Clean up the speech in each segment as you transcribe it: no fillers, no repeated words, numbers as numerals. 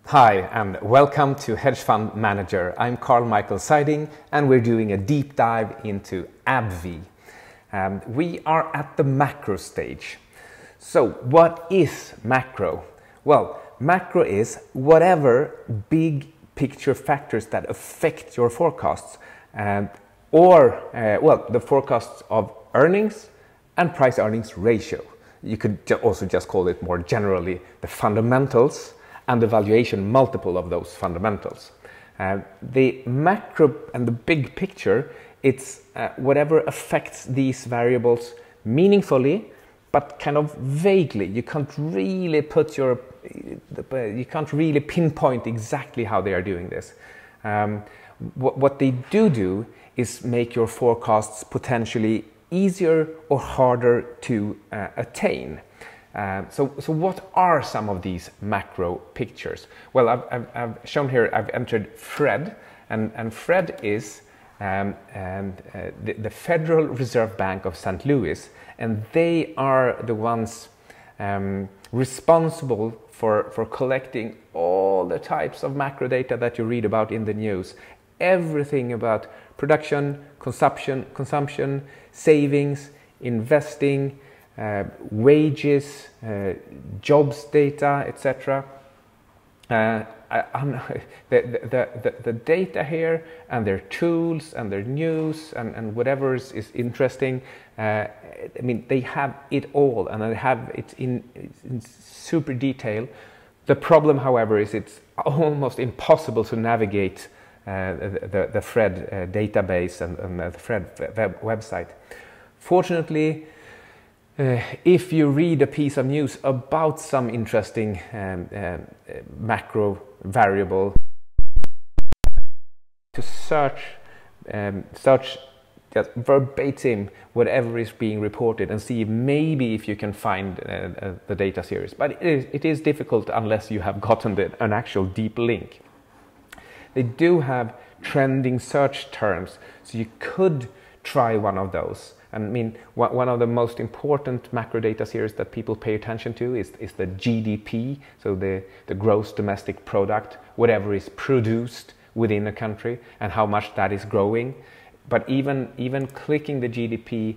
Hi and welcome to Hedge Fund Manager. I'm Karl-Mikael and we're doing a deep dive into AbbVie. We are at the macro stage. So what is macro? Well, macro is whatever big picture factors that affect your forecasts or the forecasts of earnings and price earnings ratio. You could also just call it more generally the fundamentals and the valuation multiple of those fundamentals. The macro and the big picture, it's whatever affects these variables meaningfully, but kind of vaguely. You can't really pinpoint exactly how they are doing this. What they do is make your forecasts potentially easier or harder to attain. So what are some of these macro pictures? Well, I've shown here, I've entered Fred, and Fred is the Federal Reserve Bank of St. Louis, and they are the ones responsible for collecting all the types of macro data that you read about in the news. Everything about production, consumption, savings, investing, wages, jobs data, etc. The data here and their tools and their news and whatever is interesting, I mean, they have it all and they have it in super detail. The problem, however, is it's almost impossible to navigate the Fred database and the Fred website. Fortunately, if you read a piece of news about some interesting macro variable, to search just verbatim whatever is being reported and see maybe if you can find the data series. But it is difficult unless you have gotten an actual deep link. They do have trending search terms, so you could try one of those. And I mean, one of the most important macro data series that people pay attention to is the GDP, so the gross domestic product, whatever is produced within a country and how much that is growing. But even clicking the GDP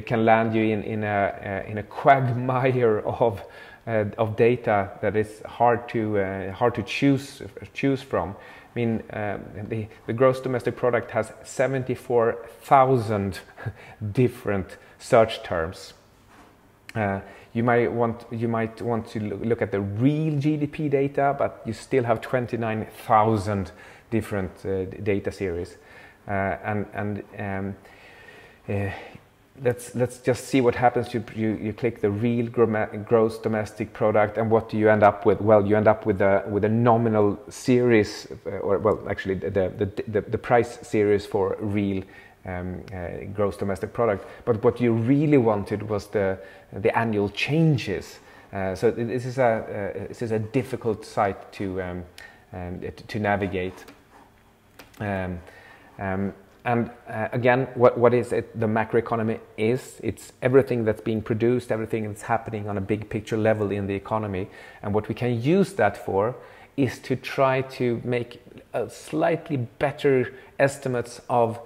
can land you in a quagmire of data that is hard to choose from. I mean, the gross domestic product has 74,000 different search terms. You might want to look at the real GDP data, but you still have 29,000 different data series. Let's just see what happens. You click the real gross domestic product, and what do you end up with? Well, you end up with a nominal series, or well, actually the price series for real gross domestic product. But what you really wanted was the annual changes. So this is a difficult site to navigate. And again, what is it? The macroeconomy is. It's everything that's being produced, everything that's happening on a big picture level in the economy. And what we can use that for is to try to make slightly better estimates of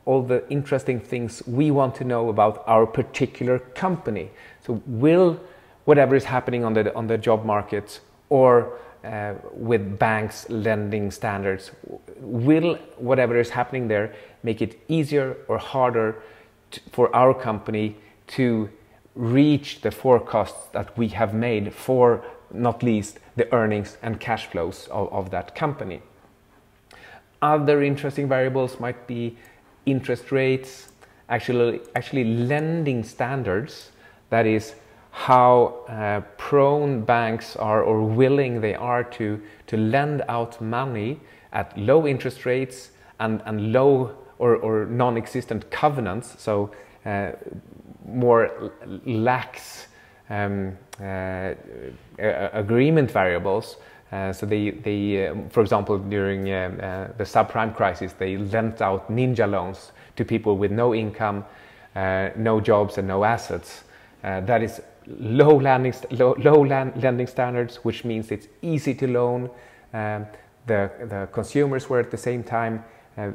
all the interesting things we want to know about our particular company. So will whatever is happening on the job market or with banks' lending standards, will whatever is happening there make it easier or harder for our company to reach the forecasts that we have made for, not least, the earnings and cash flows of that company? Other interesting variables might be interest rates, actually lending standards, that is, how prone banks are or willing they are to lend out money at low interest rates and low or non-existent covenants, so more lax agreement variables. So they for example, during the subprime crisis, they lent out ninja loans to people with no income, no jobs and no assets. That is lending standards, which means it's easy to loan. The consumers were at the same time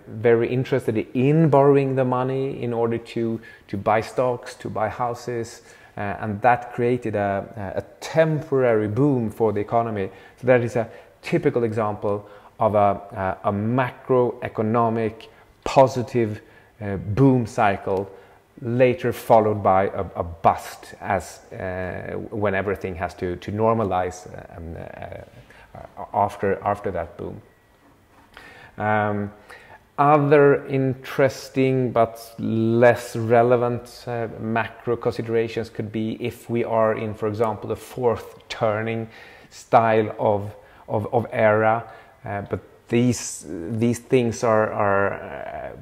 very interested in borrowing the money in order to buy stocks, to buy houses, and that created a temporary boom for the economy. So that is a typical example of a macroeconomic positive boom cycle, later followed by a bust as when everything has to normalize after that boom. Other interesting but less relevant macro considerations could be if we are in, for example, the fourth turning style of era, but these things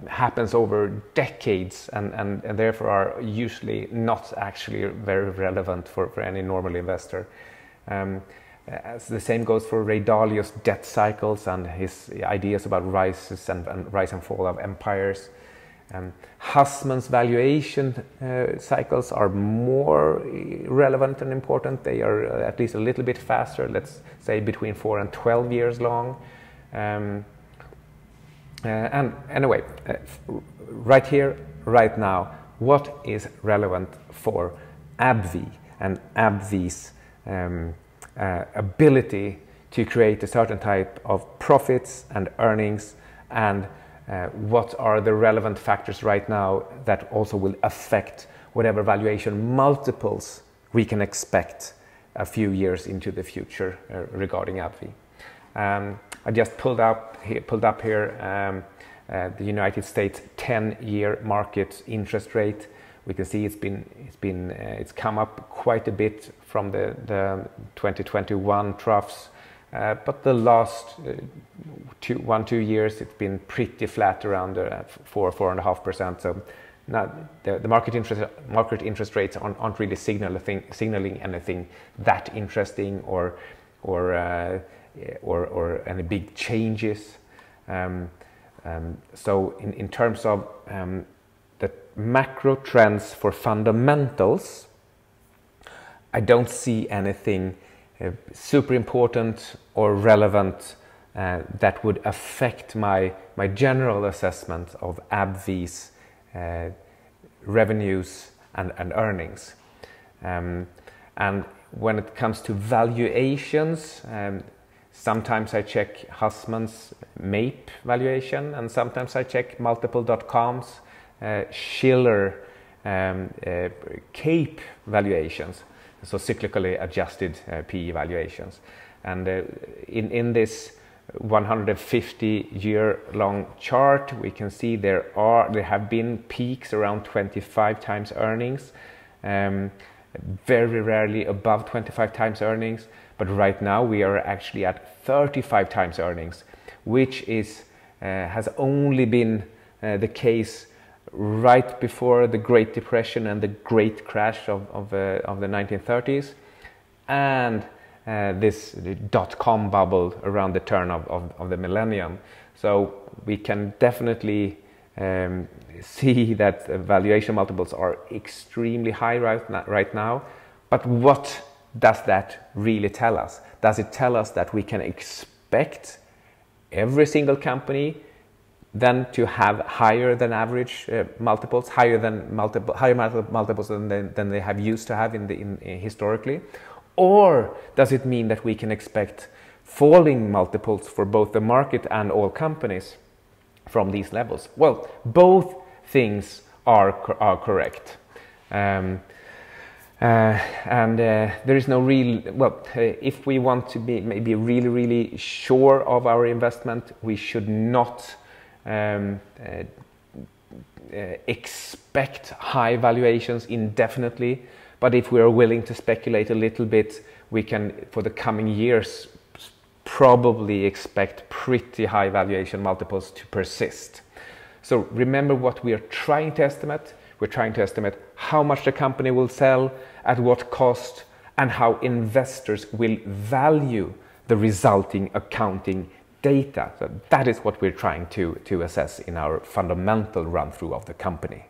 happens over decades and therefore are usually not actually very relevant for any normal investor. As the same goes for Ray Dalio's debt cycles and his ideas about rise and fall of empires. Hussman's valuation cycles are more relevant and important. They are at least a little bit faster, let's say between 4 and 12 years long. And anyway, right here, right now, what is relevant for AbbVie and AbbVie's ability to create a certain type of profits and earnings, and what are the relevant factors right now that also will affect whatever valuation multiples we can expect a few years into the future regarding AbbVie. I just pulled up here the United States 10-year market interest rate. We can see it's come up quite a bit from the 2021 troughs, but the last 2 years it's been pretty flat around 4.5%. So now the market interest rates aren't really signaling anything that interesting or any big changes. So in terms of the macro trends for fundamentals, I don't see anything super important or relevant that would affect my general assessment of AbbVie's revenues and earnings. And when it comes to valuations, sometimes I check Hussman's MAPE valuation, and sometimes I check multiple.com's Schiller CAPE valuations, so cyclically adjusted PE valuations. And in this 150-year long chart, we can see there have been peaks around 25 times earnings, very rarely above 25 times earnings, but right now we are actually at 35 times earnings, which has only been the case right before the Great Depression and the Great Crash of the 1930s, and this dot-com bubble around the turn of the millennium. So we can definitely see that valuation multiples are extremely high right now. But what does that really tell us? Does it tell us that we can expect every single company then to have higher than average multiples, higher multiples than they have used to have in historically? Or does it mean that we can expect falling multiples for both the market and all companies from these levels? Well, both things are correct. And there is no real, if we want to be maybe really sure of our investment, we should not expect high valuations indefinitely. But if we are willing to speculate a little bit, we can, for the coming years, probably expect pretty high valuation multiples to persist. So remember what we are trying to estimate. We're trying to estimate how much the company will sell, at what cost, and how investors will value the resulting accounting data. So that is what we're trying to assess in our fundamental run-through of the company.